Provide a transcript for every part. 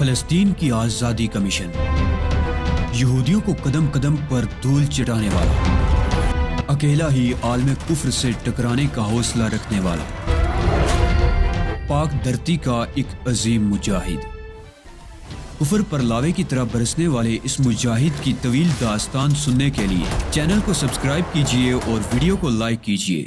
فلسطین کی آزادی کا مشن، یہودیوں کو قدم قدم پر دھول چٹانے والا، اکیلا ہی عالم کفر سے ٹکرانے کا حوصلہ رکھنے والا، پاک دھرتی کا ایک عظیم مجاہد، کفر پر لاوے کی طرح برسنے والے اس مجاہد کی طویل داستان سننے کے لیے چینل کو سبسکرائب کیجئے اور ویڈیو کو لائک کیجئے۔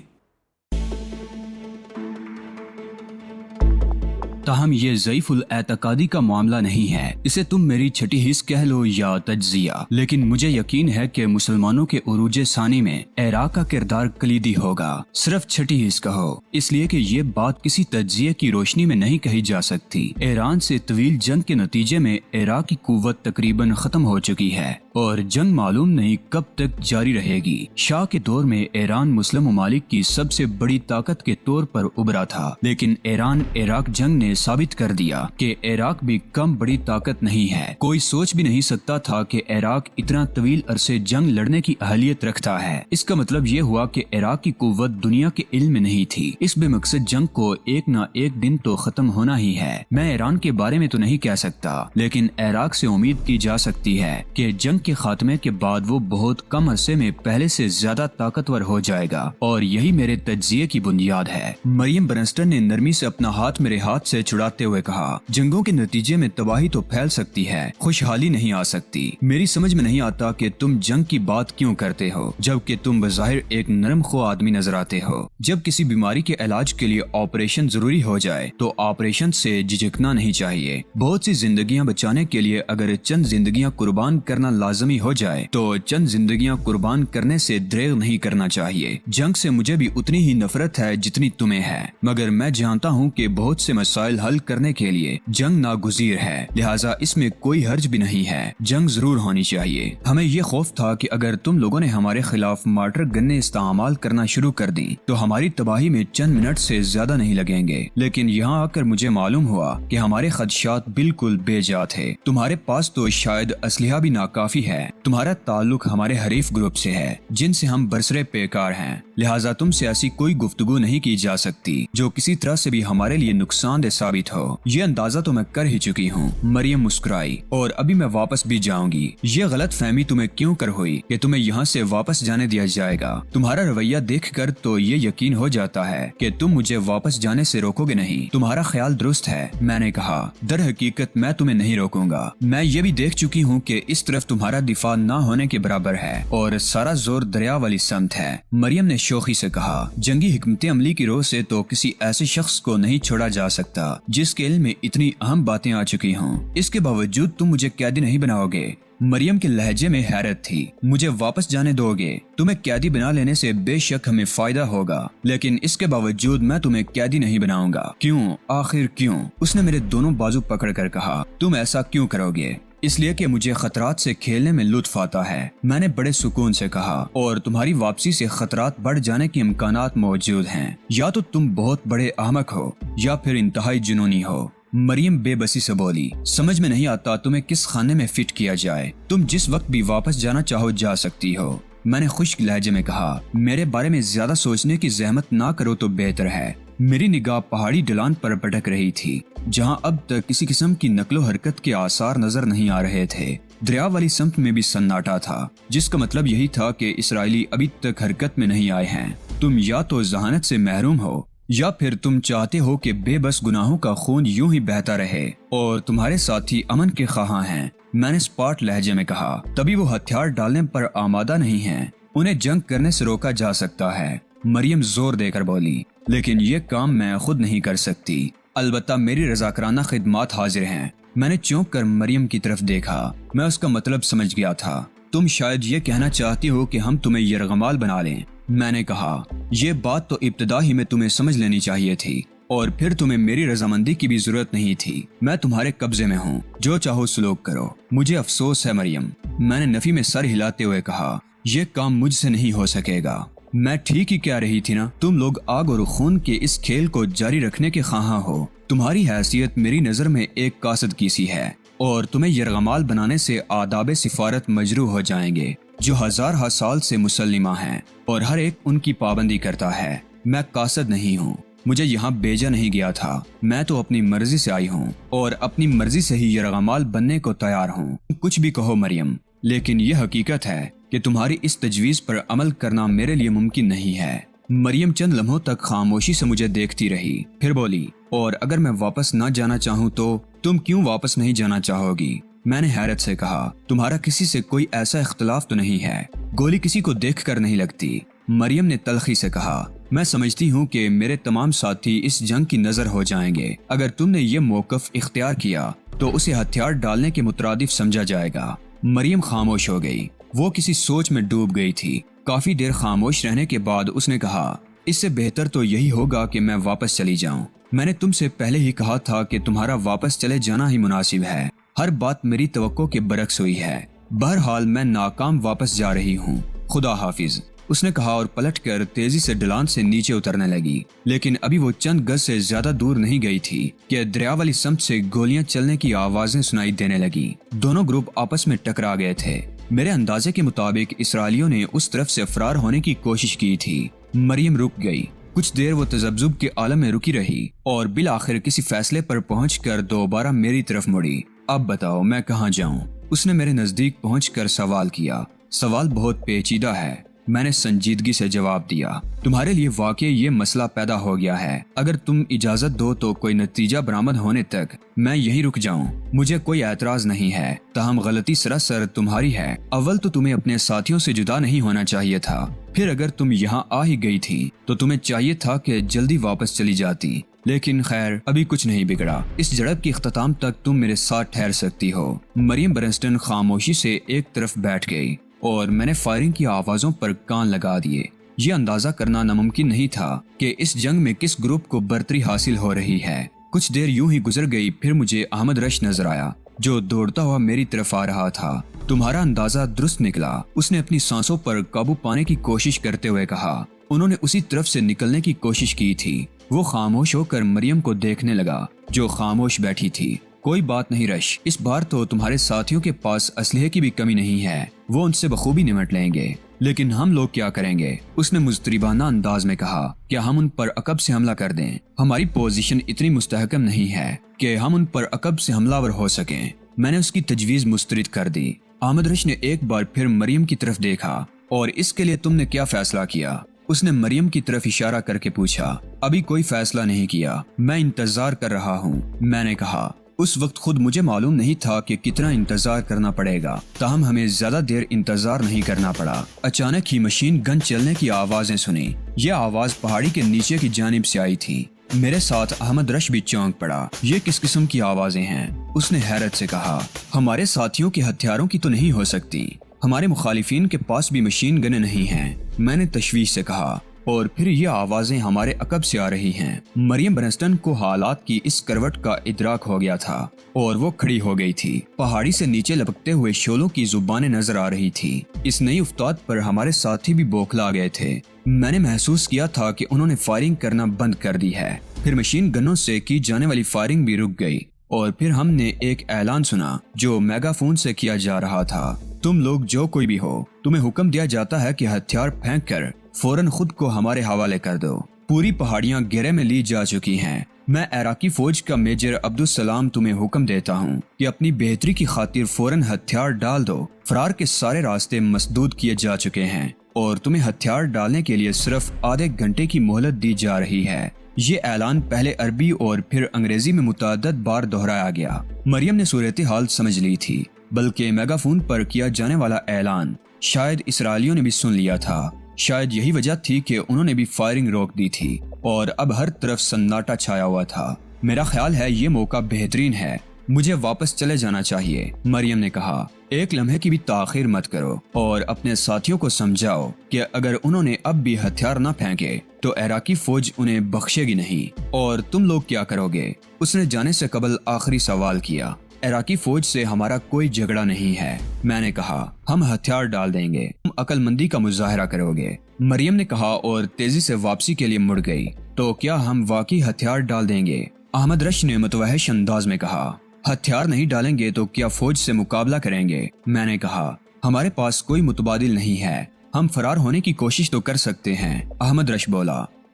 تاہم یہ ضعیف الاعتقادی کا معاملہ نہیں ہے، اسے تم میری چھٹی حص کہہ لو یا تجزیہ، لیکن مجھے یقین ہے کہ مسلمانوں کے عروج ثانی میں عراق کا کردار کلیدی ہوگا۔ صرف چھٹی حص کہو، اس لیے کہ یہ بات کسی تجزیے کی روشنی میں نہیں کہی جا سکتی۔ ایران سے طویل جنگ کے نتیجے میں عراق کی قوت تقریباً ختم ہو چکی ہے اور جنگ معلوم نہیں کب تک جاری رہے گی۔ شاہ کے دور میں ایران مسلم ممالک کی سب سے بڑی طاقت کے طور پر ابھرا تھا، لیکن ایران عراق جنگ نے ثابت کر دیا کہ عراق بھی کم بڑی طاقت نہیں ہے۔ کوئی سوچ بھی نہیں سکتا تھا کہ عراق اتنا طویل عرصے جنگ لڑنے کی اہلیت رکھتا ہے۔ اس کا مطلب یہ ہوا کہ عراق کی قوت دنیا کے علم میں نہیں تھی۔ اس بے مقصد جنگ کو ایک نہ ایک دن تو ختم ہونا ہی ہے۔ میں ایران کے بارے میں تو نہیں کہہ سکتا، لیکن عراق سے امید کی جا سکتی ہے کہ جنگ کے خاتمے کے بعد وہ بہت کم عرصے میں پہلے سے زیادہ طاقتور ہو جائے گا، اور یہی میرے تجزیے کی بنیاد ہے۔ مریم برنسٹن نے نرمی سے اپنا ہاتھ میرے ہاتھ سے چھڑاتے ہوئے کہا، جنگوں کے نتیجے میں تباہی تو پھیل سکتی ہے، خوشحالی نہیں آ سکتی۔ میری سمجھ میں نہیں آتا کہ تم جنگ کی بات کیوں کرتے ہو، جبکہ تم بظاہر ایک نرم خو آدمی نظر آتے ہو۔ جب کسی بیماری کے علاج کے لیے آپریشن ضروری ہو جائے تو آپریشن سے جھجکنا نہیں چاہیے۔ بہت سی زندگیاں بچانے کے لیے اگر چند زندگیاں قربان کرنا لازمی ہو جائے تو چند زندگیاں قربان کرنے سے دریغ نہیں کرنا چاہیے۔ جنگ سے مجھے بھی اتنی ہی نفرت ہے جتنی تمہیں ہے، مگر میں جانتا ہوں کہ بہت سے مسائل حل کرنے کے لیے جنگ ناگزیر ہے، لہٰذا اس میں کوئی حرج بھی نہیں ہے۔ جنگ ضرور ہونی چاہیے۔ ہمیں یہ خوف تھا کہ اگر تم لوگوں نے ہمارے خلاف مارٹر گنیں استعمال کرنا شروع کر دیں تو ہماری تباہی میں چند منٹ سے زیادہ نہیں لگیں گے، لیکن یہاں آ کر مجھے معلوم ہوا کہ ہمارے خدشات بالکل بے جا تھے۔ تمہارے پاس تو شاید اسلحہ بھی ناکافی ہے۔ تمہارا تعلق ہمارے حریف گروپ سے ہے جن سے ہم برسرے پیکار ہیں، لہٰذا تم سے ایسی کوئی گفتگو نہیں کی جا سکتی جو کسی طرح سے بھی ہمارے لیے نقصان دہ ثابت ہو۔ یہ اندازہ تو میں کر ہی چکی ہوں۔ مریم مسکرائی، اور ابھی میں واپس بھی جاؤں گی۔ یہ غلط فہمی تمہیں کیوں کر ہوئی کہ تمہیں یہاں سے واپس جانے دیا جائے گا؟ تمہارا رویہ دیکھ کر تو یہ یقین ہو جاتا ہے کہ تم مجھے واپس جانے سے روکو گے نہیں۔ تمہارا خیال درست ہے، میں نے کہا، در حقیقت میں تمہیں نہیں روکوں گا۔ میں یہ بھی دیکھ چکی ہوں کہ اس طرف تمہارا دفاع نہ ہونے کے برابر ہے اور سارا زور دریا والی سمت ہے۔ مریم نے شوخی سے کہا، جنگی حکمت عملی کی روح سے تو کسی ایسے شخص کو نہیں چھوڑا جا سکتا جس کے علم میں اتنی اہم باتیں آ چکی ہوں۔ اس کے باوجود تم مجھے قیدی نہیں بناؤ گے؟ مریم کے لہجے میں حیرت تھی۔ مجھے واپس جانے دو گے؟ تمہیں قیدی بنا لینے سے بے شک ہمیں فائدہ ہوگا، لیکن اس کے باوجود میں تمہیں قیدی نہیں بناؤں گا۔ کیوں؟ آخر کیوں؟ اس نے میرے دونوں بازو پکڑ کر کہا، تم ایسا کیوں کرو گے؟ اس لیے کہ مجھے خطرات سے کھیلنے میں لطف آتا ہے، میں نے بڑے سکون سے کہا، اور تمہاری واپسی سے خطرات بڑھ جانے کے امکانات موجود ہیں۔ یا تو تم بہت بڑے احمق ہو یا پھر انتہائی جنونی ہو۔ مریم بے بسی سے بولی، سمجھ میں نہیں آتا تمہیں کس خانے میں فٹ کیا جائے۔ تم جس وقت بھی واپس جانا چاہو جا سکتی ہو۔ میں نے خشک لہجے میں کہا، میرے بارے میں زیادہ سوچنے کی زحمت نہ کرو تو بہتر ہے۔ میری نگاہ پہاڑی ڈھلان پر بھٹک رہی تھی جہاں اب تک کسی قسم کی نقل و حرکت کے آثار نظر نہیں آ رہے تھے۔ دریا والی سمت میں بھی سناٹا تھا، جس کا مطلب یہی تھا کہ اسرائیلی ابھی تک حرکت میں نہیں آئے ہیں۔ تم یا تو ذہانت سے محروم ہو یا پھر تم چاہتے ہو کہ بے بس گناہوں کا خون یوں ہی بہتا رہے اور تمہارے ساتھی امن کے خواہاں ہیں، میں نے سپاٹ لہجے میں کہا۔ تبھی وہ ہتھیار ڈالنے پر آمادہ نہیں ہیں، انہیں جنگ کرنے سے روکا جا سکتا ہے۔ مریم زور دے کر بولی، لیکن یہ کام میں خود نہیں کر سکتی، البتہ میری رضاکارانہ خدمات حاضر ہیں۔ میں نے چونک کر مریم کی طرف دیکھا، میں اس کا مطلب سمجھ گیا تھا۔ تم شاید یہ کہنا چاہتی ہو کہ ہم تمہیں یرغمال بنا لیں، میں نے کہا۔ یہ بات تو ابتدا ہی میں تمہیں سمجھ لینی چاہیے تھی، اور پھر تمہیں میری رضامندی کی بھی ضرورت نہیں تھی۔ میں تمہارے قبضے میں ہوں، جو چاہو سلوک کرو۔ مجھے افسوس ہے مریم، میں نے نفی میں سر ہلاتے ہوئے کہا، یہ کام مجھ سے نہیں ہو سکے گا۔ میں ٹھیک ہی کہہ رہی تھی نا، تم لوگ آگ اور خون کے اس کھیل کو جاری رکھنے کے خواہاں ہو۔ تمہاری حیثیت میری نظر میں ایک قاصد کی سی ہے، اور تمہیں یرغمال بنانے سے آداب سفارت مجروح ہو جائیں گے جو ہزارہ سال سے مسلمہ ہیں، اور ہر ایک ان کی پابندی کرتا ہے۔ میں قاصد نہیں ہوں، مجھے یہاں بھیجا نہیں گیا تھا، میں تو اپنی مرضی سے آئی ہوں اور اپنی مرضی سے ہی یرغمال بننے کو تیار ہوں۔ کچھ بھی کہو مریم، لیکن یہ حقیقت ہے کہ تمہاری اس تجویز پر عمل کرنا میرے لیے ممکن نہیں ہے۔ مریم چند لمحوں تک خاموشی سے مجھے دیکھتی رہی، پھر بولی، اور اگر میں واپس نہ جانا چاہوں تو تم کیوں واپس نہیں جانا چاہو گی؟ میں نے حیرت سے کہا، تمہارا کسی سے کوئی ایسا اختلاف تو نہیں ہے؟ گولی کسی کو دیکھ کر نہیں لگتی۔ مریم نے تلخی سے کہا، میں سمجھتی ہوں کہ میرے تمام ساتھی اس جنگ کی نظر ہو جائیں گے۔ اگر تم نے یہ موقف اختیار کیا تو اسے ہتھیار ڈالنے کے مترادف سمجھا جائے گا۔ مریم خاموش ہو گئی، وہ کسی سوچ میں ڈوب گئی تھی۔ کافی دیر خاموش رہنے کے بعد اس نے کہا، اس سے بہتر تو یہی ہوگا کہ میں واپس چلی جاؤں۔ میں نے تم سے پہلے ہی کہا تھا کہ تمہارا واپس چلے جانا ہی مناسب ہے۔ ہر بات میری توقع کے برعکس ہوئی ہے۔ بہرحال میں ناکام واپس جا رہی ہوں، خدا حافظ، اس نے کہا اور پلٹ کر تیزی سے ڈھلان سے نیچے اترنے لگی۔ لیکن ابھی وہ چند گز سے زیادہ دور نہیں گئی تھی کہ دریا والی سمت سے گولیاں چلنے کی آوازیں سنائی دینے لگی۔ دونوں گروپ آپس میں ٹکرا گئے تھے۔ میرے اندازے کے مطابق اسرائیلیوں نے اس طرف سے فرار ہونے کی کوشش کی تھی۔ مریم رک گئی۔ کچھ دیر وہ تذبذب کے عالم میں رکی رہی اور بالآخر کسی فیصلے پر پہنچ کر دوبارہ میری طرف مڑی۔ اب بتاؤ میں کہاں جاؤں؟ اس نے میرے نزدیک پہنچ کر سوال کیا۔ سوال بہت پیچیدہ ہے، میں نے سنجیدگی سے جواب دیا۔ تمہارے لیے واقعی یہ مسئلہ پیدا ہو گیا ہے۔ اگر تم اجازت دو تو کوئی نتیجہ برآمد ہونے تک میں یہیں رک جاؤں، مجھے کوئی اعتراض نہیں ہے۔ تاہم غلطی سراسر تمہاری ہے۔ اول تو تمہیں اپنے ساتھیوں سے جدا نہیں ہونا چاہیے تھا، پھر اگر تم یہاں آ ہی گئی تھی تو تمہیں چاہیے تھا کہ جلدی واپس چلی جاتی۔ لیکن خیر، ابھی کچھ نہیں بگڑا۔ اس جھڑپ کی اختتام تک تم میرے ساتھ ٹھہر سکتی ہو۔ مریم برنسٹن خاموشی سے ایک طرف بیٹھ گئی اور میں نے فائرنگ کی آوازوں پر کان لگا دیے۔ یہ اندازہ کرنا ناممکن نہیں تھا کہ اس جنگ میں کس گروپ کو برتری حاصل ہو رہی ہے۔ کچھ دیر یوں ہی گزر گئی، پھر مجھے احمد رش نظر آیا جو دوڑتا ہوا میری طرف آ رہا تھا۔ تمہارا اندازہ درست نکلا، اس نے اپنی سانسوں پر قابو پانے کی کوشش کرتے ہوئے کہا۔ انہوں نے اسی طرف سے نکلنے کی کوشش کی تھی۔ وہ خاموش ہو کر مریم کو دیکھنے لگا جو خاموش بیٹھی تھی۔ کوئی بات نہیں رش، اس بار تو تمہارے ساتھیوں کے پاس اسلحے کی بھی کمی نہیں ہے، وہ ان سے بخوبی نمٹ لیں گے۔ لیکن ہم لوگ کیا کریں گے؟ اس نے مضطربانہ انداز میں کہا۔ کیا ہم ان پر عقب سے حملہ کر دیں؟ ہماری پوزیشن اتنی مستحکم نہیں ہے کہ ہم ان پر عقب سے حملہ ور ہو سکیں۔ میں نے اس کی تجویز مسترد کر دی۔ احمد رش نے ایک بار پھر مریم کی طرف دیکھا۔ اور اس کے لیے تم نے کیا فیصلہ کیا؟ اس نے مریم کی طرف اشارہ کر کے پوچھا۔ ابھی کوئی فیصلہ نہیں کیا، میں انتظار کر رہا ہوں، میں نے کہا۔ اس وقت خود مجھے معلوم نہیں تھا کہ کتنا انتظار کرنا پڑے گا، تاہم ہمیں زیادہ دیر انتظار نہیں کرنا پڑا۔ اچانک ہی مشین گن چلنے کی آوازیں سنی۔ یہ آواز پہاڑی کے نیچے کی جانب سے آئی تھی۔ میرے ساتھ احمد رش بھی چونک پڑا۔ یہ کس قسم کی آوازیں ہیں؟ اس نے حیرت سے کہا۔ ہمارے ساتھیوں کے ہتھیاروں کی تو نہیں ہو سکتی، ہمارے مخالفین کے پاس بھی مشین گنیں نہیں ہیں، میں نے تشویش سے کہا۔ اور پھر یہ آوازیں ہمارے عقب سے آ رہی ہیں۔ مریم برنسٹن کو حالات کی اس کروٹ کا ادراک ہو گیا تھا اور وہ کھڑی ہو گئی تھی۔ پہاڑی سے نیچے لپکتے ہوئے شعلوں کی زبانیں نظر آ رہی تھی۔ اس نئی افتاد پر ہمارے ساتھی بھی بوکھلا گئے تھے۔ میں نے محسوس کیا تھا کہ انہوں نے فائرنگ کرنا بند کر دی ہے۔ پھر مشین گنوں سے کی جانے والی فائرنگ بھی رک گئی اور پھر ہم نے ایک اعلان سنا جو میگا فون سے کیا جا رہا تھا۔ تم لوگ جو کوئی بھی ہو، تمہیں حکم دیا جاتا ہے کہ ہتھیار پھینک کر فوراً خود کو ہمارے حوالے کر دو۔ پوری پہاڑیاں گھیرے میں لی جا چکی ہیں۔ میں عراقی فوج کا میجر عبدالسلام تمہیں حکم دیتا ہوں کہ اپنی بہتری کی خاطر فوراً ہتھیار ڈال دو۔ فرار کے سارے راستے مسدود کیے جا چکے ہیں اور تمہیں ہتھیار ڈالنے کے لیے صرف آدھے گھنٹے کی مہلت دی جا رہی ہے۔ یہ اعلان پہلے عربی اور پھر انگریزی میں متعدد بار دہرایا گیا۔ مریم نے صورتحال سمجھ لی تھی، بلکہ میگا فون پر کیا جانے والا اعلان شاید اسرائیلیوں نے بھی سن لیا تھا۔ شاید یہی وجہ تھی کہ انہوں نے بھی فائرنگ روک دی تھی اور اب ہر طرف سناٹا چھایا ہوا تھا۔ میرا خیال ہے یہ موقع بہترین ہے، مجھے واپس چلے جانا چاہیے، مریم نے کہا۔ ایک لمحے کی بھی تاخیر مت کرو اور اپنے ساتھیوں کو سمجھاؤ کہ اگر انہوں نے اب بھی ہتھیار نہ پھینکے تو عراقی فوج انہیں بخشے گی نہیں۔ اور تم لوگ کیا کرو گے؟ اس نے جانے سے قبل آخری سوال کیا۔ عراقی فوج سے ہمارا کوئی جھگڑا نہیں ہے، میں نے کہا۔ ہم ہتھیار ڈال دیں گے، تم عقل مندی کا مظاہرہ کرو گے، مریم نے کہا اور تیزی سے واپسی کے لیے مڑ گئی۔ تو کیا ہم واقعی ہتھیار ڈال دیں گے؟ احمد رش نے متوحش انداز میں کہا۔ ہتھیار نہیں ڈالیں گے تو کیا فوج سے مقابلہ کریں گے؟ میں نے کہا۔ ہمارے پاس کوئی متبادل نہیں ہے، ہم فرار ہونے کی کوشش تو کر سکتے ہیں، احمد رش بولا۔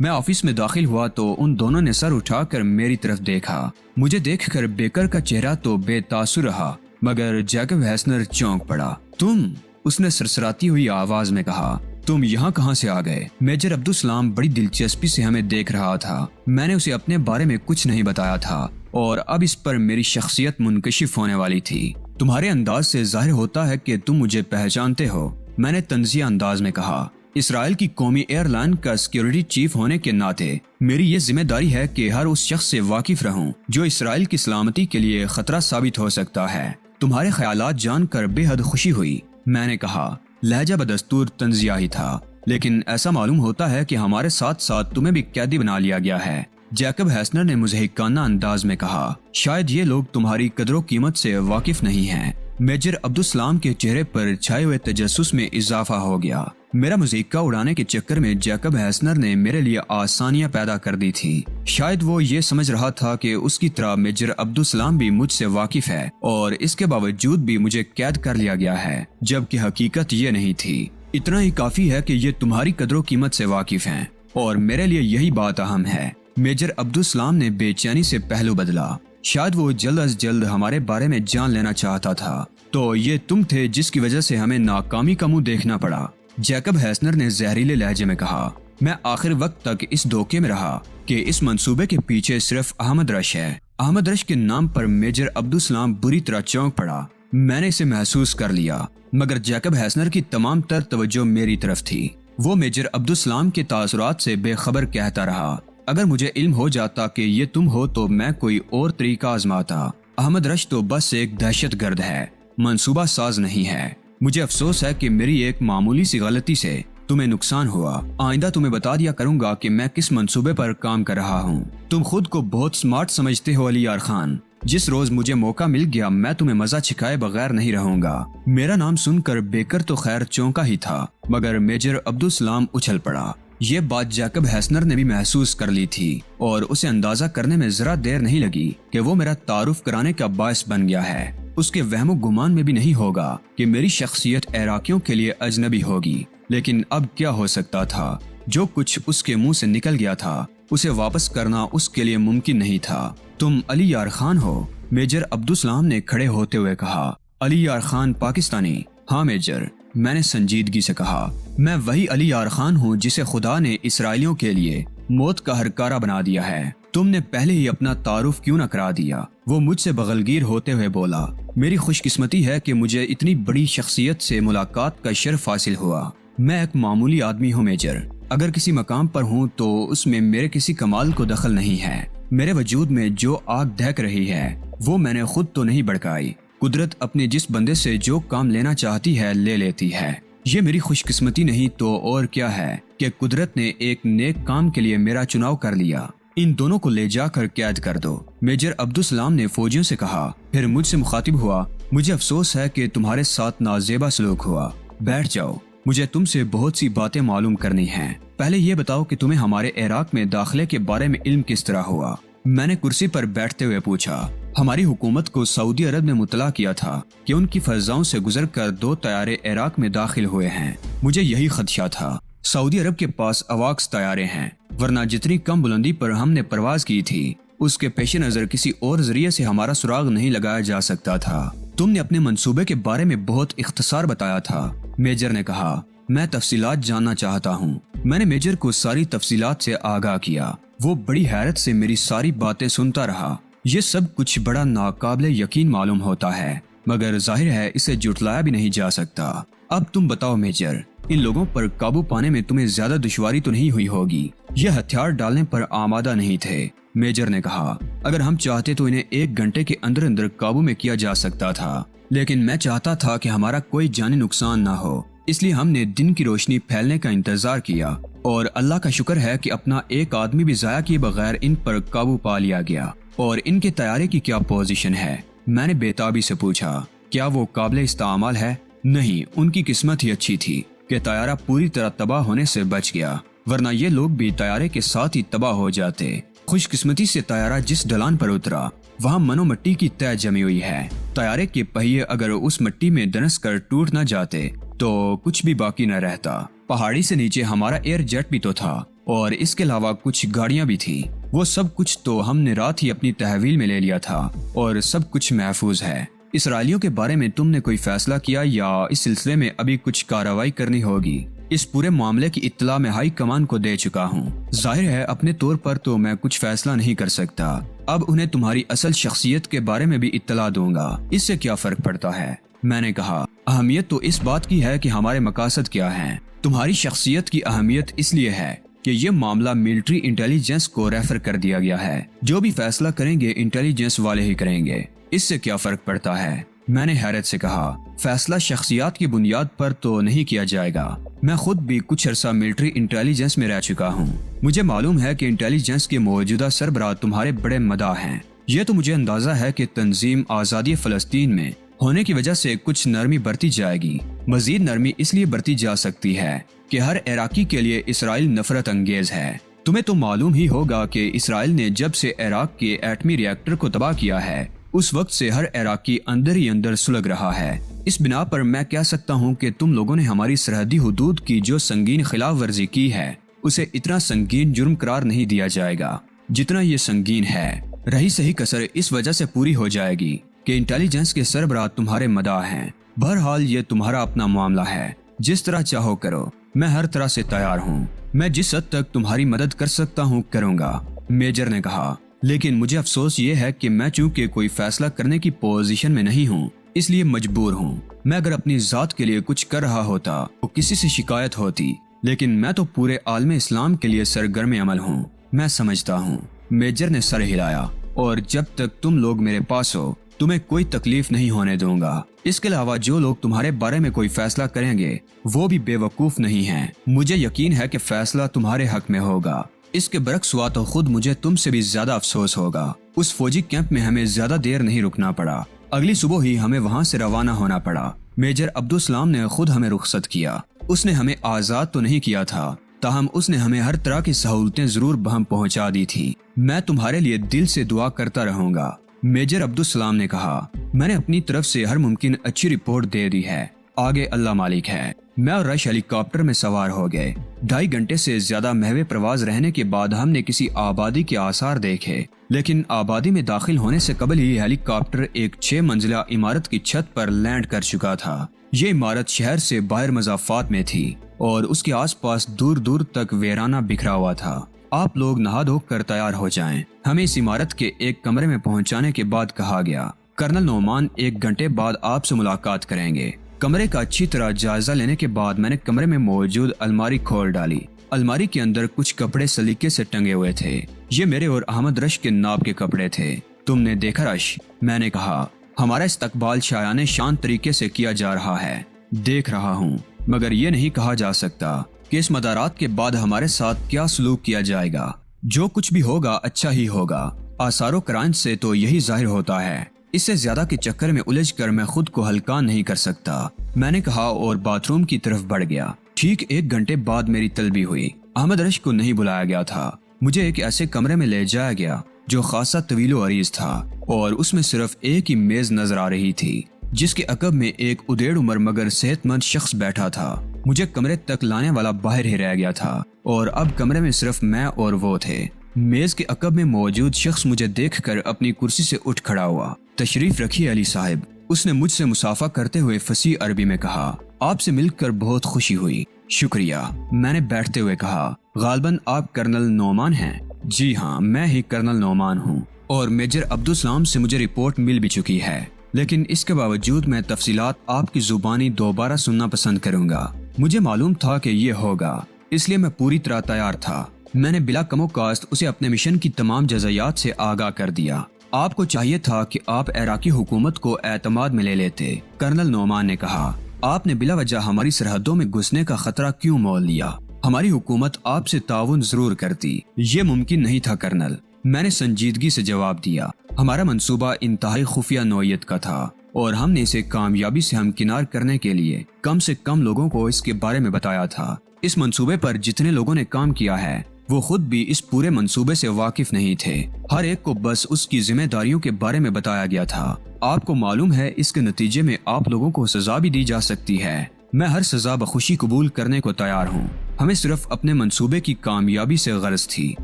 میں آفس میں داخل ہوا تو ان دونوں نے سر اٹھا کر میری طرف دیکھا۔ مجھے دیکھ کر بیکر کا چہرہ تو بے تاثر رہا مگر جیکب ہیسنر چونک پڑا۔ تم، اس نے سرسراتی ہوئی آواز میں کہا، تم یہاں کہاں سے آ گئے؟ میجر عبدالسلام بڑی دلچسپی سے ہمیں دیکھ رہا تھا۔ میں نے اسے اپنے بارے میں کچھ نہیں بتایا تھا اور اب اس پر میری شخصیت منکشف ہونے والی تھی۔ تمہارے انداز سے ظاہر ہوتا ہے کہ تم مجھے پہچانتے ہو، میں نے طنزیہ انداز میں کہا۔ اسرائیل کی قومی ایئر لائن کا سیکیورٹی چیف ہونے کے ناطے میری یہ ذمہ داری ہے کہ ہر اس شخص سے واقف رہوں جو اسرائیل کی سلامتی کے لیے خطرہ ثابت ہو سکتا ہے۔ تمہارے خیالات جان کر بے حد خوشی ہوئی، میں نے کہا۔ لہجہ بدستور طنزیہ ہی تھا، لیکن ایسا معلوم ہوتا ہے کہ ہمارے ساتھ ساتھ تمہیں بھی قیدی بنا لیا گیا ہے، جیکب ہیسنر نے مضحکانہ انداز میں کہا۔ شاید یہ لوگ تمہاری قدر و قیمت سے واقف نہیں ہیں۔ میجر عبدالسلام کے چہرے پر چھائے ہوئے تجسس میں اضافہ ہو گیا۔ میرا مذاق اڑانے کے چکر میں جیکب ہیسنر نے میرے لیے آسانیاں پیدا کر دی تھی۔ شاید وہ یہ سمجھ رہا تھا کہ اس کی طرح میجر عبدالسلام بھی مجھ سے واقف ہے اور اس کے باوجود بھی مجھے قید کر لیا گیا ہے، جبکہ حقیقت یہ نہیں تھی۔ اتنا ہی کافی ہے کہ یہ تمہاری قدر و قیمت سے واقف ہیں اور میرے لیے یہی بات اہم ہے۔ میجر عبدالسلام نے بے چینی سے پہلو بدلا۔ شاید وہ جلد از جلد ہمارے بارے میں جان لینا چاہتا تھا۔ تو یہ تم تھے جس کی وجہ سے ہمیں ناکامی کا منہ دیکھنا پڑا، جیکب ہیسنر نے زہریلے لہجے میں کہا۔ میں آخر وقت تک اس دھوکے میں رہا کہ اس منصوبے کے پیچھے صرف احمد رش ہے۔ احمد رش کے نام پر میجر عبدالسلام بری طرح چونک پڑا۔ میں نے اسے محسوس کر لیا، مگر جیکب ہیسنر کی تمام تر توجہ میری طرف تھی۔ وہ میجر عبدالسلام کے تاثرات سے بے خبر کہتا رہا۔ اگر مجھے علم ہو جاتا کہ یہ تم ہو تو میں کوئی اور طریقہ آزماتا۔ احمد رش تو بس ایک دہشت گرد ہے، منصوبہ ساز نہیں ہے۔ مجھے افسوس ہے کہ میری ایک معمولی سی غلطی سے تمہیں نقصان ہوا۔ آئندہ تمہیں بتا دیا کروں گا کہ میں کس منصوبے پر کام کر رہا ہوں۔ تم خود کو بہت سمارٹ سمجھتے ہو علی یار خان۔ جس روز مجھے موقع مل گیا میں تمہیں مزہ چھکائے بغیر نہیں رہوں گا۔ میرا نام سن کر بیکر تو خیر چونکا ہی تھا، مگر میجر عبدالسلام اچھل پڑا۔ یہ بات جیکب ہیسنر نے بھی محسوس کر لی تھی اور اسے اندازہ کرنے میں ذرا دیر نہیں لگی کہ وہ میرا تعارف کرانے کا باعث بن گیا ہے۔ اس کے وہم و گمان میں بھی نہیں ہوگا کہ میری شخصیت عراقیوں کے لیے اجنبی ہوگی، لیکن اب کیا ہو سکتا تھا؟ جو کچھ اس کے منہ سے نکل گیا تھا اسے واپس کرنا اس کے لیے ممکن نہیں تھا۔ تم علی یار خان ہو؟ میجر عبدالسلام نے کھڑے ہوتے ہوئے کہا۔ علی یار خان پاکستانی؟ ہاں میجر، میں نے سنجیدگی سے کہا۔ میں وہی علی یار خان ہوں جسے خدا نے اسرائیلیوں کے لیے موت کا ہرکارہ بنا دیا ہے۔ تم نے پہلے ہی اپنا تعارف کیوں نہ کرا دیا؟ وہ مجھ سے بغلگیر ہوتے ہوئے بولا۔ میری خوش قسمتی ہے کہ مجھے اتنی بڑی شخصیت سے ملاقات کا شرف حاصل ہوا۔ میں ایک معمولی آدمی ہوں میجر۔ اگر کسی مقام پر ہوں تو اس میں میرے کسی کمال کو دخل نہیں ہے۔ میرے وجود میں جو آگ دہک رہی ہے وہ میں نے خود تو نہیں بھڑکائی۔ قدرت اپنے جس بندے سے جو کام لینا چاہتی ہے لے لیتی ہے۔ یہ میری خوش قسمتی نہیں تو اور کیا ہے کہ قدرت نے ایک نیک کام کے لیے میرا چناؤ کر لیا۔ ان دونوں کو لے جا کر قید کر دو، میجر عبدالسلام نے فوجیوں سے کہا۔ پھر مجھ سے مخاطب ہوا۔ مجھے افسوس ہے کہ تمہارے ساتھ نازیبا سلوک ہوا۔ بیٹھ جاؤ، مجھے تم سے بہت سی باتیں معلوم کرنی ہیں۔ پہلے یہ بتاؤ کہ تمہیں ہمارے عراق میں داخلے کے بارے میں علم کس طرح ہوا؟ میں نے کرسی پر بیٹھتے ہوئے پوچھا۔ ہماری حکومت کو سعودی عرب نے مطلع کیا تھا کہ ان کی فضاؤں سے گزر کر 2 طیارے عراق میں داخل ہوئے ہیں۔ مجھے یہی خدشہ تھا۔ سعودی عرب کے پاس اواکس طیارے ہیں، ورنہ جتنی کم بلندی پر ہم نے پرواز کی تھی اس کے پیش نظر کسی اور ذریعے سے ہمارا سراغ نہیں لگایا جا سکتا تھا۔ تم نے اپنے منصوبے کے بارے میں بہت اختصار بتایا تھا، میجر نے کہا۔ میں تفصیلات جاننا چاہتا ہوں۔ میں نے میجر کو ساری تفصیلات سے آگاہ کیا۔ وہ بڑی حیرت سے میری ساری باتیں سنتا رہا۔ یہ سب کچھ بڑا ناقابل یقین معلوم ہوتا ہے، مگر ظاہر ہے اسے جھٹلایا بھی نہیں جا سکتا۔ اب تم بتاؤ میجر، ان لوگوں پر قابو پانے میں تمہیں زیادہ دشواری تو نہیں ہوئی ہوگی؟ یہ ہتھیار ڈالنے پر آمادہ نہیں تھے، میجر نے کہا۔ اگر ہم چاہتے تو انہیں 1 گھنٹے کے اندر اندر قابو میں کیا جا سکتا تھا، لیکن میں چاہتا تھا کہ ہمارا کوئی جانی نقصان نہ ہو، اس لیے ہم نے دن کی روشنی پھیلنے کا انتظار کیا، اور اللہ کا شکر ہے کہ اپنا ایک آدمی بھی ضائع کیے بغیر ان پر قابو پا لیا گیا۔ اور ان کے طیارے کی کیا پوزیشن ہے؟ میں نے بےتابی سے پوچھا۔ کیا وہ قابل استعمال ہے؟ نہیں، ان کی قسمت ہی اچھی تھی کہ طیارہ پوری طرح تباہ ہونے سے بچ گیا، ورنہ یہ لوگ بھی طیارے کے ساتھ ہی تباہ ہو جاتے۔ خوش قسمتی سے طیارہ جس ڈھلان پر اترا وہاں منو مٹی کی تہ جمی ہوئی ہے۔ طیارے کے پہیے اگر اس مٹی میں دنس کر ٹوٹ نہ جاتے تو کچھ بھی باقی نہ رہتا۔ پہاڑی سے نیچے ہمارا ایئر جیٹ بھی تو تھا، اور اس کے علاوہ کچھ گاڑیاں بھی تھیں۔ وہ سب کچھ تو ہم نے رات ہی اپنی تحویل میں لے لیا تھا اور سب کچھ محفوظ ہے۔ اسرائیلیوں کے بارے میں تم نے کوئی فیصلہ کیا یا اس سلسلے میں ابھی کچھ کارروائی کرنی ہوگی؟ اس پورے معاملے کی اطلاع میں ہائی کمان کو دے چکا ہوں۔ ظاہر ہے اپنے طور پر تو میں کچھ فیصلہ نہیں کر سکتا، اب انہیں تمہاری اصل شخصیت کے بارے میں بھی اطلاع دوں گا، اس سے کیا فرق پڑتا ہے؟ میں نے کہا اہمیت تو اس بات کی ہے کہ ہمارے مقاصد کیا ہیں۔ تمہاری شخصیت کی اہمیت اس لیے ہے کہ یہ معاملہ ملٹری انٹیلیجنس کو ریفر کر دیا گیا ہے۔ جو بھی فیصلہ کریں گے انٹیلیجنس والے ہی کریں گے، اس سے کیا فرق پڑتا ہے؟ میں نے حیرت سے کہا فیصلہ شخصیات کی بنیاد پر تو نہیں کیا جائے گا۔ میں خود بھی کچھ عرصہ ملٹری انٹیلیجنس میں رہ چکا ہوں، مجھے معلوم ہے کہ انٹیلیجنس کے موجودہ سربراہ تمہارے بڑے مداح ہیں۔ یہ تو مجھے اندازہ ہے کہ تنظیم آزادی فلسطین میں ہونے کی وجہ سے کچھ نرمی برتی جائے گی۔ مزید نرمی اس لیے برتی جا سکتی ہے کہ ہر عراقی کے لیے اسرائیل نفرت انگیز ہے۔ تمہیں تو معلوم ہی ہوگا کہ اسرائیل نے جب سے عراق کے ایٹمی ری ایکٹر کو تباہ کیا ہے، اس وقت سے ہر عراقی اندر ہی اندر سلگ رہا ہے۔ اس بنا پر میں کہہ سکتا ہوں کہ تم لوگوں نے ہماری سرحدی حدود کی جو سنگین خلاف ورزی کی ہے، اسے اتنا سنگین جرم قرار نہیں دیا جائے گا جتنا یہ سنگین ہے۔ رہی صحیح کسر اس وجہ سے پوری ہو جائے گی کہ انٹیلیجنس کے سربراہ تمہارے مداح ہیں۔ بہرحال یہ تمہارا اپنا معاملہ ہے، جس طرح چاہو کرو، میں ہر طرح سے تیار ہوں۔ میں جس حد تک تمہاری مدد کر سکتا ہوں کروں گا، میجر نے کہا۔ لیکن مجھے افسوس یہ ہے کہ میں چونکہ کوئی فیصلہ کرنے کی پوزیشن میں نہیں ہوں، اس لیے مجبور ہوں۔ میں اگر اپنی ذات کے لیے کچھ کر رہا ہوتا تو کسی سے شکایت ہوتی، لیکن میں تو پورے عالم اسلام کے لیے سرگرم عمل ہوں۔ میں سمجھتا ہوں، میجر نے سر ہلایا، اور جب تک تم لوگ میرے پاس ہو تمہیں کوئی تکلیف نہیں ہونے دوں گا۔ اس کے علاوہ جو لوگ تمہارے بارے میں کوئی فیصلہ کریں گے وہ بھی بے وقوف نہیں ہیں۔ مجھے یقین ہے کہ فیصلہ تمہارے حق میں ہوگا۔ اس کے برعکس ہوا تو خود مجھے تم سے بھی زیادہ افسوس ہوگا۔ اس فوجی کیمپ میں ہمیں زیادہ دیر نہیں رکنا پڑا، اگلی صبح ہی ہمیں وہاں سے روانہ ہونا پڑا۔ میجر عبدالسلام نے خود ہمیں رخصت کیا۔ اس نے ہمیں آزاد تو نہیں کیا تھا، تاہم اس نے ہمیں ہر طرح کی سہولتیں ضرور بہم پہنچا دی تھی۔ میں تمہارے لیے دل سے دعا کرتا رہوں گا، میجر عبدالسلام نے کہا۔ میں نے اپنی طرف سے ہر ممکن اچھی رپورٹ دے دی ہے، آگے اللہ مالک ہے۔ میں اور رش ہیلی کاپٹر میں سوار ہو گئے۔ 2.5 گھنٹے سے زیادہ محو پرواز رہنے کے بعد ہم نے کسی آبادی کے آثار دیکھے، لیکن آبادی میں داخل ہونے سے قبل ہی ہیلی کاپٹر ایک 6 منزلہ عمارت کی چھت پر لینڈ کر چکا تھا۔ یہ عمارت شہر سے باہر مضافات میں تھی اور اس کے آس پاس دور دور تک ویرانہ بکھرا ہوا تھا۔ آپ لوگ نہا دھو کر تیار ہو جائیں، ہمیں اس عمارت کے ایک کمرے میں پہنچانے کے بعد کہا گیا کرنل نعمان 1 گھنٹے بعد آپ سے ملاقات کریں گے۔ کمرے کا اچھی طرح جائزہ لینے کے بعد میں نے کمرے میں موجود الماری کھول ڈالی۔ الماری کے اندر کچھ کپڑے سلیقے سے ٹنگے ہوئے تھے۔ یہ میرے اور احمد رش کے ناب کے کپڑے تھے۔ تم نے دیکھا رش؟ میں نے کہا۔ ہمارا استقبال شایان شان طریقے سے کیا جا رہا ہے۔ دیکھ رہا ہوں، مگر یہ نہیں کہا جا سکتا کہ اس مدارات کے بعد ہمارے ساتھ کیا سلوک کیا جائے گا۔ جو کچھ بھی ہوگا اچھا ہی ہوگا۔ آثار و کرائن سے تو یہی ظاہر ہوتا ہے۔ اس سے زیادہ کے چکر میں الجھ کر میں خود کو ہلکا نہیں کر سکتا، میں نے کہا اور باتھ روم کی طرف بڑھ گیا۔ ٹھیک 1 گھنٹے بعد میری طلبی ہوئی۔ احمد رش کو نہیں بلایا گیا تھا، مجھے ایک ایسے کمرے میں لے جایا گیا جو خاصا طویل و عریض تھا اور اس میں صرف ایک ہی میز نظر آ رہی تھی، جس کے عقب میں ایک ادیڑ عمر مگر صحت مند شخص بیٹھا تھا۔ مجھے کمرے تک لانے والا باہر ہی رہ گیا تھا اور اب کمرے میں صرف میں اور وہ تھے۔ میز کے عقب میں موجود شخص مجھے دیکھ کر اپنی کرسی سے اٹھ کھڑا ہوا۔ تشریف رکھیے علی صاحب، اس نے مجھ سے مصافحہ کرتے ہوئے فصیح عربی میں کہا۔ آپ سے مل کر بہت خوشی ہوئی۔ شکریہ، میں نے بیٹھتے ہوئے کہا۔ غالباً آپ کرنل نعمان ہیں؟ جی ہاں، میں ہی کرنل نعمان ہوں، اور میجر عبدالسلام سے مجھے رپورٹ مل بھی چکی ہے، لیکن اس کے باوجود میں تفصیلات آپ کی زبانی دوبارہ سننا پسند کروں گا۔ مجھے معلوم تھا کہ یہ ہوگا، اس لیے میں پوری طرح تیار تھا۔ میں نے بلا کم و کاست اسے اپنے مشن کی تمام جزیات سے آگاہ کر دیا۔ آپ کو چاہیے تھا کہ آپ عراقی حکومت کو اعتماد میں لے لیتے، کرنل نعمان نے کہا۔ آپ نے بلا وجہ ہماری سرحدوں میں گھسنے کا خطرہ کیوں مول لیا؟ ہماری حکومت آپ سے تعاون ضرور کرتی۔ یہ ممکن نہیں تھا کرنل، میں نے سنجیدگی سے جواب دیا۔ ہمارا منصوبہ انتہائی خفیہ نوعیت کا تھا اور ہم نے اسے کامیابی سے ہمکنار کرنے کے لیے کم سے کم لوگوں کو اس کے بارے میں بتایا تھا۔ اس منصوبے پر جتنے لوگوں نے کام کیا ہے وہ خود بھی اس پورے منصوبے سے واقف نہیں تھے۔ ہر ایک کو بس اس کی ذمہ داریوں کے بارے میں بتایا گیا تھا۔ آپ کو معلوم ہے اس کے نتیجے میں آپ لوگوں کو سزا بھی دی جا سکتی ہے۔ میں ہر سزا بخوشی قبول کرنے کو تیار ہوں۔ ہمیں صرف اپنے منصوبے کی کامیابی سے غرض تھی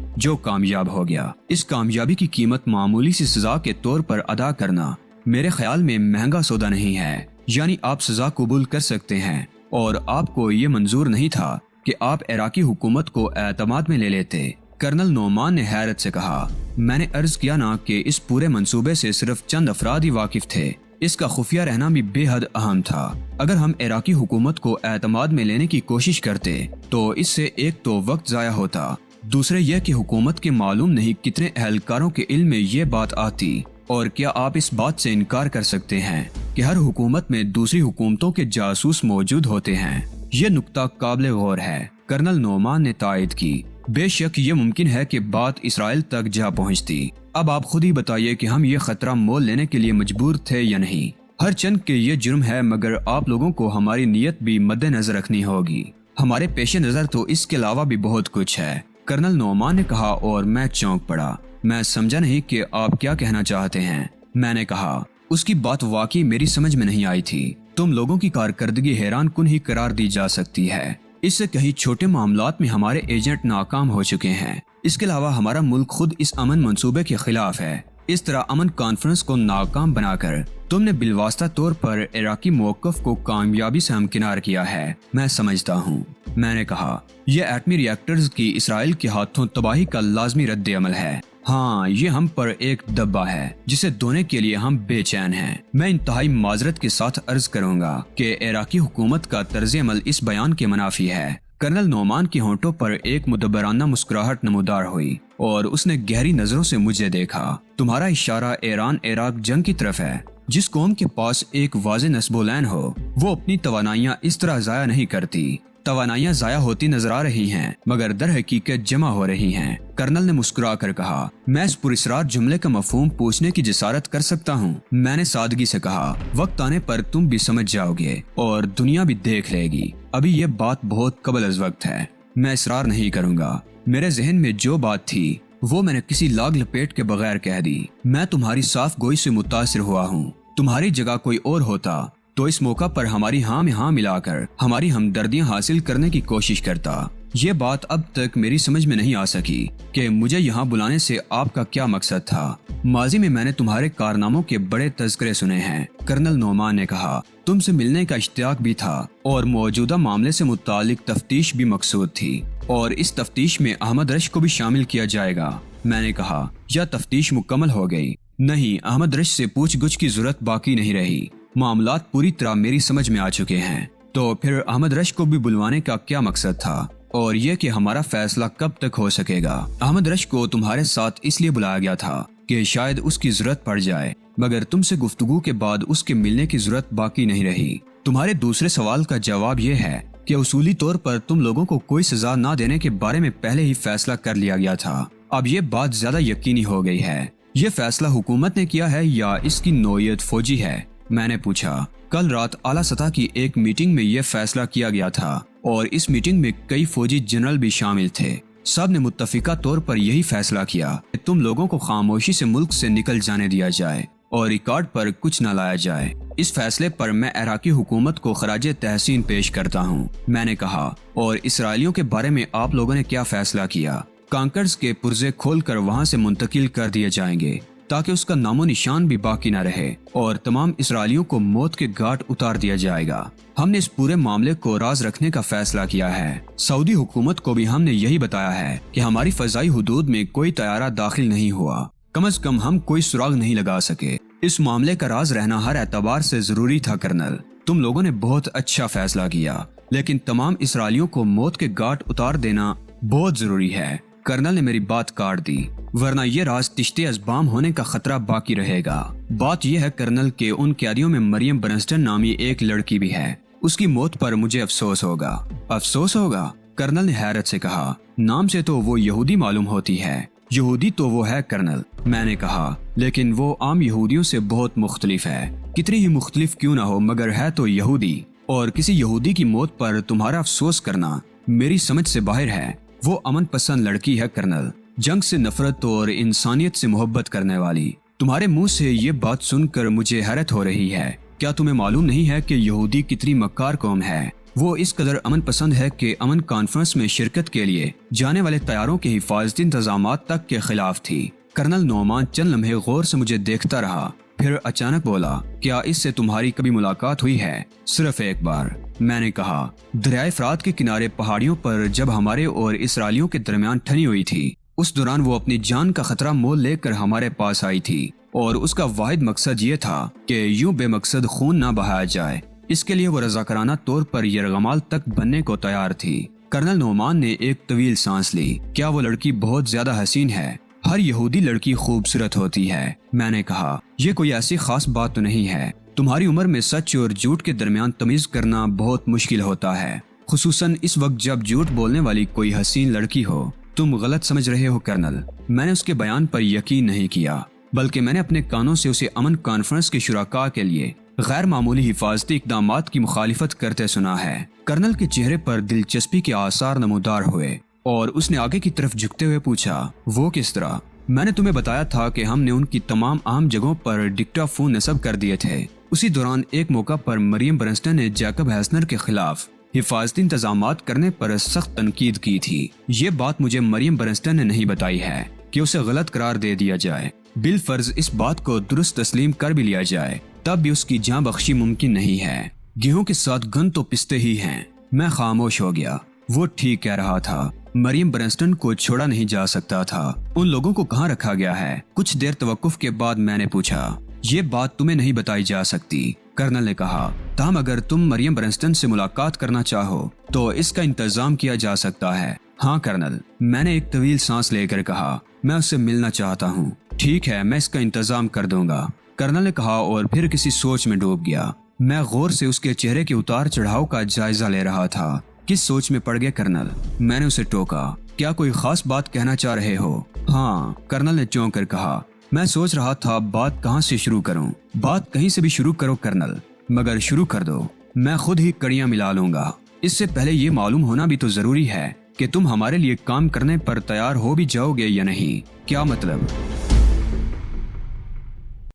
جو کامیاب ہو گیا۔ اس کامیابی کی قیمت معمولی سی سزا کے طور پر ادا کرنا میرے خیال میں مہنگا سودا نہیں ہے۔ یعنی آپ سزا قبول کر سکتے ہیں اور آپ کو یہ منظور نہیں تھا کہ آپ عراقی حکومت کو اعتماد میں لے لیتے۔ کرنل نعمان نے حیرت سے کہا، میں نے عرض کیا نا کہ اس پورے منصوبے سے صرف چند افراد ہی واقف تھے۔ اس کا خفیہ رہنا بھی بے حد اہم تھا۔ اگر ہم عراقی حکومت کو اعتماد میں لینے کی کوشش کرتے تو اس سے ایک تو وقت ضائع ہوتا، دوسرے یہ کہ حکومت کے معلوم نہیں کتنے اہلکاروں کے علم میں یہ بات آتی۔ اور کیا آپ اس بات سے انکار کر سکتے ہیں کہ ہر حکومت میں دوسری حکومتوں کے جاسوس موجود ہوتے ہیں؟ یہ نکتہ قابل غور ہے، کرنل نعمان نے تائید کی۔ بے شک یہ ممکن ہے کہ بات اسرائیل تک جا پہنچتی۔ اب آپ خود ہی بتائیے کہ ہم یہ خطرہ مول لینے کے لیے مجبور تھے یا نہیں؟ ہر چند کے یہ جرم ہے، مگر آپ لوگوں کو ہماری نیت بھی مد نظر رکھنی ہوگی۔ ہمارے پیش نظر تو اس کے علاوہ بھی بہت کچھ ہے، کرنل نعمان نے کہا، اور میں چونک پڑا۔ میں سمجھا نہیں کہ آپ کیا کہنا چاہتے ہیں۔ میں نے کہا، اس کی بات واقعی میری سمجھ میں نہیں آئی تھی۔ تم لوگوں کی کارکردگی حیران کن ہی قرار دی جا سکتی ہے۔ اس سے کہیں چھوٹے معاملات میں ہمارے ایجنٹ ناکام ہو چکے ہیں۔ اس کے علاوہ ہمارا ملک خود اس امن منصوبے کے خلاف ہے۔ اس طرح امن کانفرنس کو ناکام بنا کر تم نے بالواسطہ طور پر عراقی موقف کو کامیابی سے ہمکنار کیا ہے۔ میں سمجھتا ہوں، میں نے کہا، یہ ایٹمی ری ایکٹرز کی اسرائیل کے ہاتھوں تباہی کا لازمی رد عمل ہے۔ ہاں، یہ ہم پر ایک دبا ہے جسے دھونے کے لیے ہم بے چین ہیں۔ میں انتہائی معذرت کے ساتھ عرض کروں گا کہ عراقی حکومت کا طرز عمل اس بیان کے منافی ہے۔ کرنل نعمان کی ہونٹوں پر ایک مدبرانہ مسکراہٹ نمودار ہوئی اور اس نے گہری نظروں سے مجھے دیکھا۔ تمہارا اشارہ ایران عراق جنگ کی طرف ہے۔ جس قوم کے پاس ایک واضح نصب العین ہو وہ اپنی توانائیاں اس طرح ضائع نہیں کرتی۔ توانائیاں ضائع ہوتی نظر آ رہی ہیں مگر در حقیقت جمع ہو رہی ہیں، کرنل نے مسکرا کر کہا۔ میں اس پراسرار جملے کا مفہوم پوچھنے کی جسارت کر سکتا ہوں؟ میں نے سادگی سے کہا، وقت آنے پر تم بھی سمجھ جاؤ گے اور دنیا بھی دیکھ لے گی۔ ابھی یہ بات بہت قبل از وقت ہے۔ میں اصرار نہیں کروں گا۔ میرے ذہن میں جو بات تھی وہ میں نے کسی لاگ لپیٹ کے بغیر کہہ دی۔ میں تمہاری صاف گوئی سے متاثر ہوا ہوں۔ تمہاری جگہ کوئی اور ہوتا تو اس موقع پر ہماری ہاں میں ہاں ملا کر ہماری ہمدردیاں حاصل کرنے کی کوشش کرتا۔ یہ بات اب تک میری سمجھ میں نہیں آ سکی کہ مجھے یہاں بلانے سے آپ کا کیا مقصد تھا۔ ماضی میں نے تمہارے کارناموں کے بڑے تذکرے سنے ہیں، کرنل نعمان نے کہا۔ تم سے ملنے کا اشتیاق بھی تھا اور موجودہ معاملے سے متعلق تفتیش بھی مقصود تھی، اور اس تفتیش میں احمد رش کو بھی شامل کیا جائے گا۔ میں نے کہا، یا تفتیش مکمل ہو گئی؟ نہیں، احمد رش سے پوچھ گچھ کی ضرورت باقی نہیں رہی۔ معاملات پوری طرح میری سمجھ میں آ چکے ہیں۔ تو پھر احمد رش کو بھی بلوانے کا کیا مقصد تھا، اور یہ کہ ہمارا فیصلہ کب تک ہو سکے گا؟ احمد رش کو تمہارے ساتھ اس لیے بلایا گیا تھا کہ شاید اس کی ضرورت پڑ جائے، مگر تم سے گفتگو کے بعد اس کے ملنے کی ضرورت باقی نہیں رہی۔ تمہارے دوسرے سوال کا جواب یہ ہے کہ اصولی طور پر تم لوگوں کو کوئی سزا نہ دینے کے بارے میں پہلے ہی فیصلہ کر لیا گیا تھا۔ اب یہ بات زیادہ یقینی ہو گئی ہے۔ یہ فیصلہ حکومت نے کیا ہے یا اس کی نوعیت فوجی ہے؟ میں نے پوچھا۔ کل رات اعلیٰ سطح کی ایک میٹنگ میں یہ فیصلہ کیا گیا تھا اور اس میٹنگ میں کئی فوجی جنرل بھی شامل تھے۔ سب نے متفقہ طور پر یہی فیصلہ کیا کہ تم لوگوں کو خاموشی سے ملک سے نکل جانے دیا جائے اور ریکارڈ پر کچھ نہ لایا جائے۔ اس فیصلے پر میں عراقی حکومت کو خراج تحسین پیش کرتا ہوں۔ میں نے کہا، اور اسرائیلیوں کے بارے میں آپ لوگوں نے کیا فیصلہ کیا؟ کانکرز کے پرزے کھول کر وہاں سے منتقل کر دیے جائیں گے تاکہ اس کا نام و نشان بھی باقی نہ رہے، اور تمام اسرائیلیوں کو موت کے گھاٹ اتار دیا جائے گا۔ ہم نے اس پورے معاملے کو راز رکھنے کا فیصلہ کیا ہے۔ سعودی حکومت کو بھی ہم نے یہی بتایا ہے کہ ہماری فضائی حدود میں کوئی طیارہ داخل نہیں ہوا، کم از کم ہم کوئی سراغ نہیں لگا سکے۔ اس معاملے کا راز رہنا ہر اعتبار سے ضروری تھا کرنل۔ تم لوگوں نے بہت اچھا فیصلہ کیا، لیکن تمام اسرائیلیوں کو موت کے گھاٹ اتار دینا بہت ضروری ہے۔ کرنل نے میری بات کاٹ دی، ورنہ یہ راز تشتے ازبام ہونے کا خطرہ باقی رہے گا۔ بات یہ ہے کرنل کہ ان قیدیوں میں مریم برنسٹن نامی ایک لڑکی بھی ہے۔ اس کی موت پر مجھے افسوس ہوگا۔ افسوس ہوگا؟ کرنل نے حیرت سے کہا۔ نام سے تو وہ یہودی معلوم ہوتی ہے۔ یہودی تو وہ ہے کرنل، میں نے کہا، لیکن وہ عام یہودیوں سے بہت مختلف ہے۔ کتنی ہی مختلف کیوں نہ ہو، مگر ہے تو یہودی، اور کسی یہودی کی موت پر تمہارا افسوس کرنا میری سمجھ سے باہر ہے۔ وہ امن پسند لڑکی ہے کرنل، جنگ سے نفرت اور انسانیت سے محبت کرنے والی۔ تمہارے منہ سے یہ بات سن کر مجھے حیرت ہو رہی ہے۔ کیا تمہیں معلوم نہیں ہے کہ یہودی کتنی مکار قوم ہے؟ وہ اس قدر امن پسند ہے کہ امن کانفرنس میں شرکت کے لیے جانے والے طیاروں کے حفاظتی انتظامات تک کے خلاف تھی۔ کرنل نعمان چند لمحے غور سے مجھے دیکھتا رہا، پھر اچانک بولا، کیا اس سے تمہاری کبھی ملاقات ہوئی ہے؟ صرف ایک بار، میں نے کہا۔ دریائے فرات کے کنارے پہاڑیوں پر جب ہمارے اور اسرائیلیوں کے درمیان ٹھنی ہوئی تھی، اس دوران وہ اپنی جان کا خطرہ مول لے کر ہمارے پاس آئی تھی، اور اس کا واحد مقصد یہ تھا کہ یوں بے مقصد خون نہ بہایا جائے۔ اس کے لیے وہ رضاکارانہ طور پر یرغمال تک بننے کو تیار تھی۔ کرنل نعمان نے ایک طویل سانس لی۔ کیا وہ لڑکی بہت زیادہ حسین ہے؟ ہر یہودی لڑکی خوبصورت ہوتی ہے، میں نے کہا۔ یہ کوئی ایسی خاص بات تو نہیں ہے۔ تمہاری عمر میں سچ اور جھوٹ کے درمیان تمیز کرنا بہت مشکل ہوتا ہے، خصوصاً اس وقت جب جھوٹ بولنے والی کوئی حسین لڑکی ہو۔ تم غلط سمجھ رہے ہو کرنل۔ میں نے اس کے بیان پر یقین نہیں کیا، بلکہ میں نے اپنے کانوں سے اسے امن کانفرنس کے شرکاء کے لیے غیر معمولی حفاظتی اقدامات کی مخالفت کرتے سنا ہے۔ کرنل کے چہرے پر دلچسپی کے آثار نمودار ہوئے اور اس نے آگے کی طرف جھکتے ہوئے پوچھا، وہ کس طرح؟ میں نے تمہیں بتایا تھا کہ ہم نے ان کی تمام اہم جگہوں پر ڈکٹا فون نصب کر دیے تھے۔ اسی دوران ایک موقع پر مریم برنسٹن نے جیکب ہیسنر کے خلاف حفاظتی انتظامات کرنے پر سخت تنقید کی تھی۔ یہ بات مجھے مریم برنسٹن نے نہیں بتائی ہے کہ اسے غلط قرار دے دیا جائے۔ بالفرض اس بات کو درست تسلیم کر بھی لیا جائے، تب بھی اس کی جاں بخشی ممکن نہیں ہے۔ گیہوں کے ساتھ گن تو پستے ہی ہیں۔ میں خاموش ہو گیا۔ وہ ٹھیک کہہ رہا تھا۔ مریم برنسٹن کو چھوڑا نہیں جا سکتا تھا۔ ان لوگوں کو کہاں رکھا گیا ہے؟ کچھ دیر توقف کے بعد میں نے پوچھا۔ یہ بات تمہیں نہیں بتائی جا سکتی، کرنل نے کہا۔ تاہم اگر تم مریم برنسٹن سے ملاقات کرنا چاہو تو اس کا انتظام کیا جا سکتا ہے۔ ہاں کرنل، میں نے ایک طویل سانس لے کر کہا، میں اس سے ملنا چاہتا ہوں۔ ٹھیک ہے، میں اس کا انتظام کر دوں گا، کرنل نے کہا اور پھر کسی سوچ میں ڈوب گیا۔ میں غور سے اس کے چہرے کے اتار چڑھاؤ کا جائزہ لے رہا تھا۔ کس سوچ میں پڑ گئے کرنل؟ میں نے اسے ٹوکا۔ کیا کوئی خاص بات کہنا چاہ رہے ہو؟ ہاں، کرنل نے چونک کر کہا۔ میں سوچ رہا تھا بات کہاں سے شروع کروں۔ بات کہیں سے بھی شروع کرو کرنل، مگر شروع کر دو، میں خود ہی کڑیاں ملا لوں گا۔ اس سے پہلے یہ معلوم ہونا بھی تو ضروری ہے کہ تم ہمارے لیے کام کرنے پر تیار ہو بھی جاؤ گے یا نہیں۔ کیا مطلب؟